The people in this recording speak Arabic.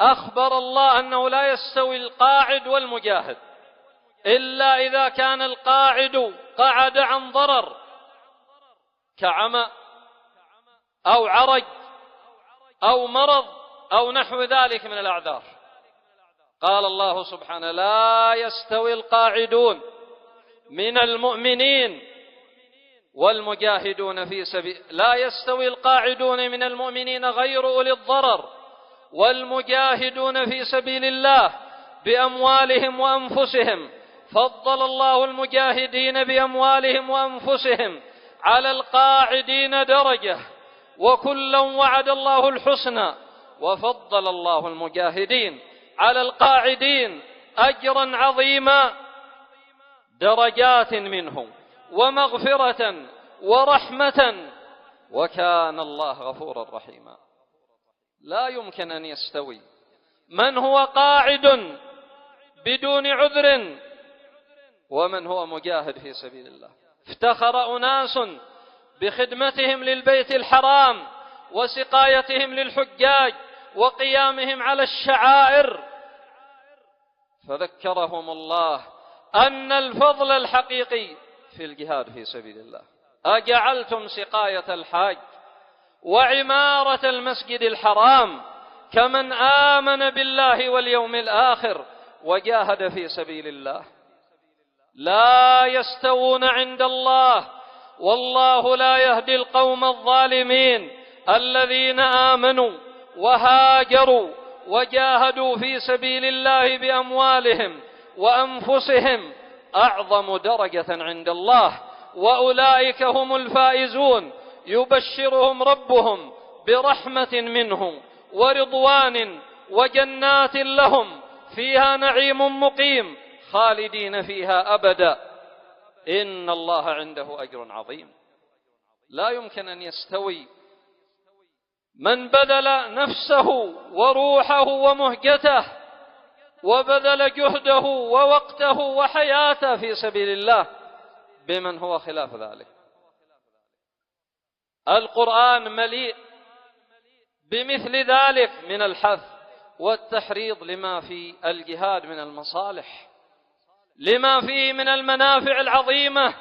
أخبر الله أنه لا يستوي القاعد والمجاهد إلا إذا كان القاعد قعد عن ضرر كعمى أو عرج أو مرض أو نحو ذلك من الأعذار. قال الله سبحانه: لا يستوي القاعدون من المؤمنين والمجاهدون في سبيل لا يستوي القاعدون من المؤمنين غير أولي الضرر والمجاهدون في سبيل الله بأموالهم وأنفسهم. فضل الله المجاهدين بأموالهم وأنفسهم على القاعدين درجة، وكلا وعد الله الحسنى، وفضل الله المجاهدين على القاعدين أجرا عظيما، درجات منه ومغفرة ورحمة، وكان الله غفورا رحيما. لا يمكن أن يستوي من هو قاعد بدون عذر ومن هو مجاهد في سبيل الله. افتخر أناس بخدمتهم للبيت الحرام وسقايتهم للحجاج وقيامهم على الشعائر، فذكرهم الله أن الفضل الحقيقي في الجهاد في سبيل الله. أجعلتم سقاية الحاج وعمارة المسجد الحرام كمن آمن بالله واليوم الآخر وجاهد في سبيل الله. لا يستوون عند الله، والله لا يهدي القوم الظالمين الذين آمنوا وهاجروا وجاهدوا في سبيل الله بأموالهم وأنفسهم أعظم درجة عند الله، وأولئك هم الفائزون. يبشرهم ربهم برحمة منه ورضوان وجنات لهم فيها نعيم مقيم خالدين فيها أبدا، إن الله عنده أجر عظيم. لا يمكن أن يستوي من بذل نفسه وروحه ومهجته وبذل جهده ووقته وحياته في سبيل الله بمن هو خلاف ذلك. القرآن مليء بمثل ذلك من الحث والتحريض لما في الجهاد من المصالح، لما فيه من المنافع العظيمة